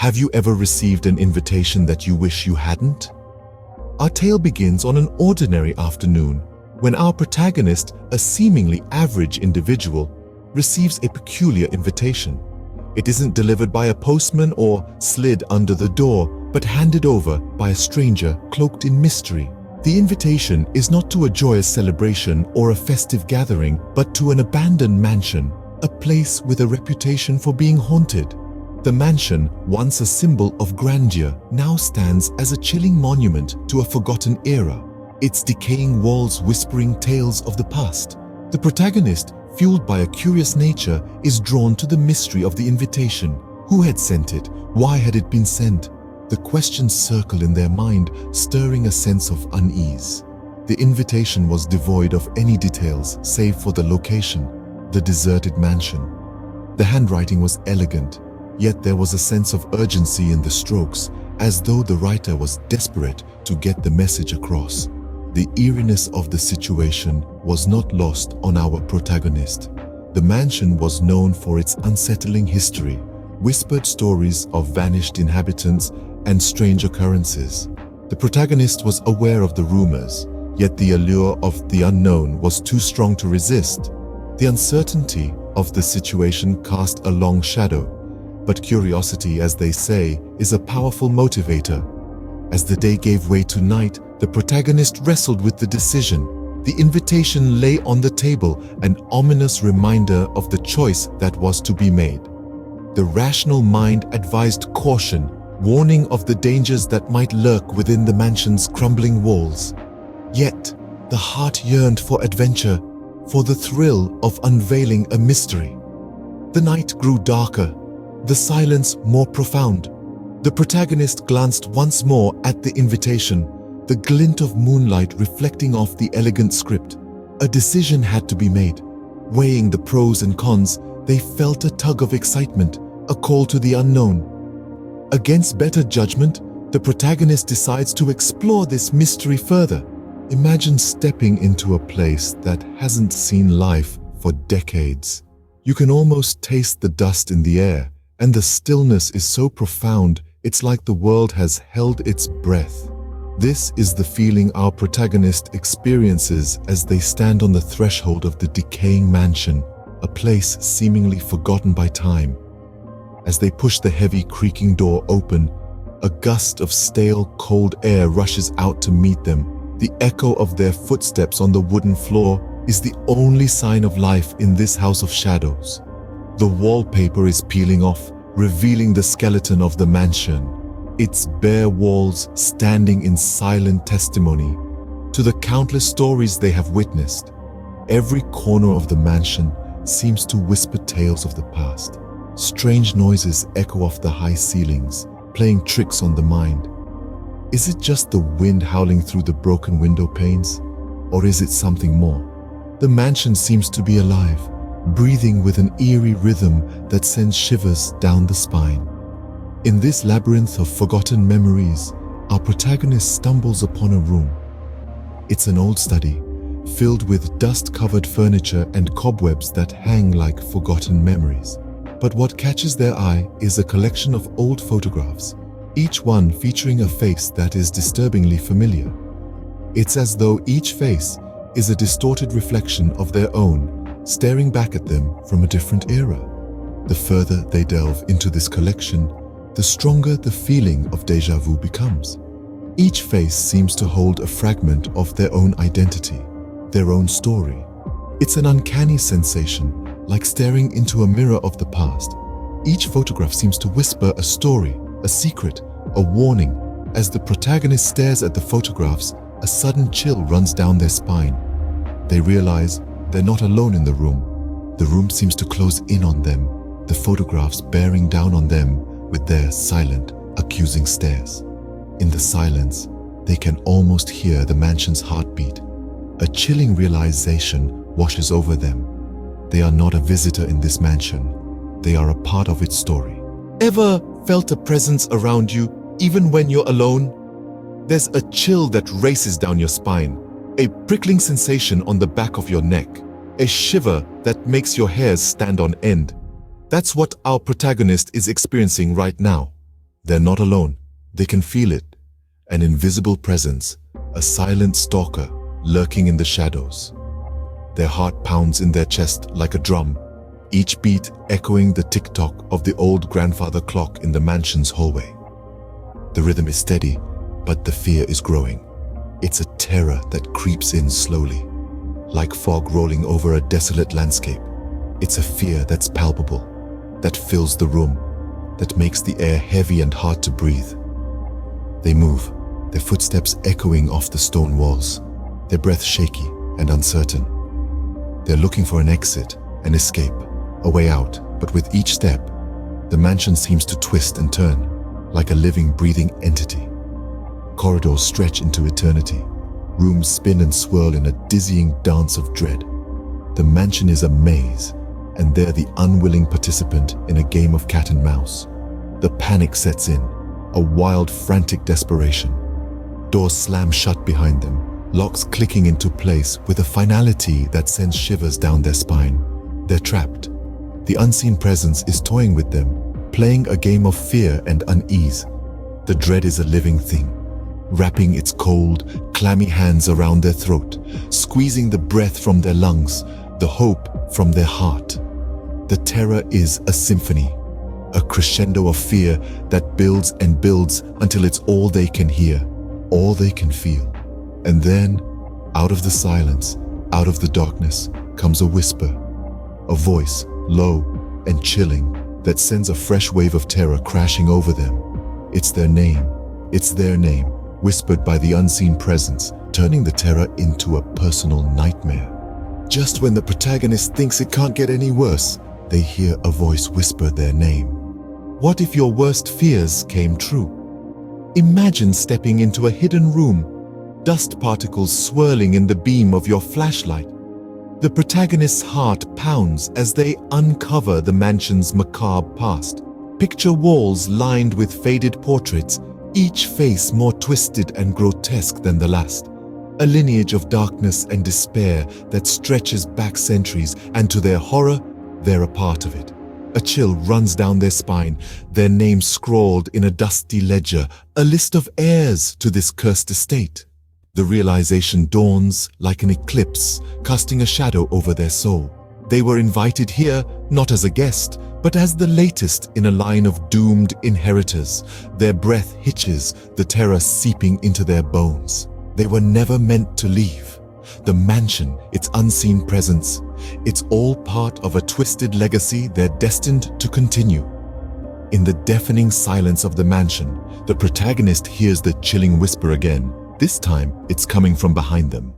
Have you ever received an invitation that you wish you hadn't? Our tale begins on an ordinary afternoon when our protagonist, a seemingly average individual, receives a peculiar invitation. It isn't delivered by a postman or slid under the door, but handed over by a stranger cloaked in mystery. The invitation is not to a joyous celebration or a festive gathering, but to an abandoned mansion, a place with a reputation for being haunted. The mansion, once a symbol of grandeur, now stands as a chilling monument to a forgotten era, its decaying walls whispering tales of the past. The protagonist, fueled by a curious nature, is drawn to the mystery of the invitation. Who had sent it? Why had it been sent? The questions circle in their mind, stirring a sense of unease. The invitation was devoid of any details save for the location, the deserted mansion. The handwriting was elegant, yet there was a sense of urgency in the strokes, as though the writer was desperate to get the message across. The eeriness of the situation was not lost on our protagonist. The mansion was known for its unsettling history, whispered stories of vanished inhabitants, and strange occurrences. The protagonist was aware of the rumors, yet the allure of the unknown was too strong to resist. The uncertainty of the situation cast a long shadow, but curiosity, as they say, is a powerful motivator. As the day gave way to night, the protagonist wrestled with the decision. The invitation lay on the table, an ominous reminder of the choice that was to be made. The rational mind advised caution, warning of the dangers that might lurk within the mansion's crumbling walls. Yet, the heart yearned for adventure, for the thrill of unveiling a mystery. The night grew darker, the silence more profound. The protagonist glanced once more at the invitation, the glint of moonlight reflecting off the elegant script. A decision had to be made. Weighing the pros and cons, they felt a tug of excitement, a call to the unknown. Against better judgment, the protagonist decides to explore this mystery further. Imagine stepping into a place that hasn't seen life for decades. You can almost taste the dust in the air, and the stillness is so profound, it's like the world has held its breath. This is the feeling our protagonist experiences as they stand on the threshold of the decaying mansion, a place seemingly forgotten by time. As they push the heavy creaking door open, a gust of stale, cold air rushes out to meet them. The echo of their footsteps on the wooden floor is the only sign of life in this house of shadows. The wallpaper is peeling off, revealing the skeleton of the mansion, its bare walls standing in silent testimony to the countless stories they have witnessed. Every corner of the mansion seems to whisper tales of the past. Strange noises echo off the high ceilings, playing tricks on the mind. Is it just the wind howling through the broken window panes? Or is it something more? The mansion seems to be alive, breathing with an eerie rhythm that sends shivers down the spine. In this labyrinth of forgotten memories, our protagonist stumbles upon a room. It's an old study, filled with dust-covered furniture and cobwebs that hang like forgotten memories. But what catches their eye is a collection of old photographs, each one featuring a face that is disturbingly familiar. It's as though each face is a distorted reflection of their own, staring back at them from a different era. The further they delve into this collection, the stronger the feeling of déjà vu becomes. Each face seems to hold a fragment of their own identity, their own story. It's an uncanny sensation, like staring into a mirror of the past. Each photograph seems to whisper a story, a secret, a warning. As the protagonist stares at the photographs, a sudden chill runs down their spine. They realize they're not alone in the room. The room seems to close in on them, the photographs bearing down on them with their silent, accusing stares. In the silence, they can almost hear the mansion's heartbeat. A chilling realization washes over them. They are not a visitor in this mansion. They are a part of its story. Ever felt a presence around you, even when you're alone? There's a chill that races down your spine, a prickling sensation on the back of your neck, a shiver that makes your hairs stand on end. That's what our protagonist is experiencing right now. They're not alone. They can feel it. An invisible presence, a silent stalker lurking in the shadows. Their heart pounds in their chest like a drum, each beat echoing the tick-tock of the old grandfather clock in the mansion's hallway. The rhythm is steady, but the fear is growing. It's a terror that creeps in slowly, like fog rolling over a desolate landscape. It's a fear that's palpable, that fills the room, that makes the air heavy and hard to breathe. They move, their footsteps echoing off the stone walls, their breath shaky and uncertain. They're looking for an exit, an escape, a way out, but with each step, the mansion seems to twist and turn, like a living, breathing entity. Corridors stretch into eternity. Rooms spin and swirl in a dizzying dance of dread. The mansion is a maze, and they're the unwilling participant in a game of cat and mouse. The panic sets in, a wild, frantic desperation. Doors slam shut behind them, locks clicking into place with a finality that sends shivers down their spine. They're trapped. The unseen presence is toying with them, playing a game of fear and unease. The dread is a living thing, wrapping its cold, clammy hands around their throat, squeezing the breath from their lungs, the hope from their heart. The terror is a symphony, a crescendo of fear that builds and builds until it's all they can hear, all they can feel. And then, out of the silence, out of the darkness, comes a whisper, a voice, low and chilling, that sends a fresh wave of terror crashing over them. It's their name, whispered by the unseen presence, turning the terror into a personal nightmare. Just when the protagonist thinks it can't get any worse, they hear a voice whisper their name. What if your worst fears came true? Imagine stepping into a hidden room, dust particles swirling in the beam of your flashlight. The protagonist's heart pounds as they uncover the mansion's macabre past. Picture walls lined with faded portraits, each face more twisted and grotesque than the last. A lineage of darkness and despair that stretches back centuries, and to their horror, they're a part of it. A chill runs down their spine, their names scrawled in a dusty ledger, a list of heirs to this cursed estate. The realization dawns like an eclipse, casting a shadow over their soul. They were invited here not as a guest, but as the latest in a line of doomed inheritors. Their breath hitches, the terror seeping into their bones. They were never meant to leave. The mansion, its unseen presence, it's all part of a twisted legacy they're destined to continue. In the deafening silence of the mansion, the protagonist hears the chilling whisper again. This time, it's coming from behind them.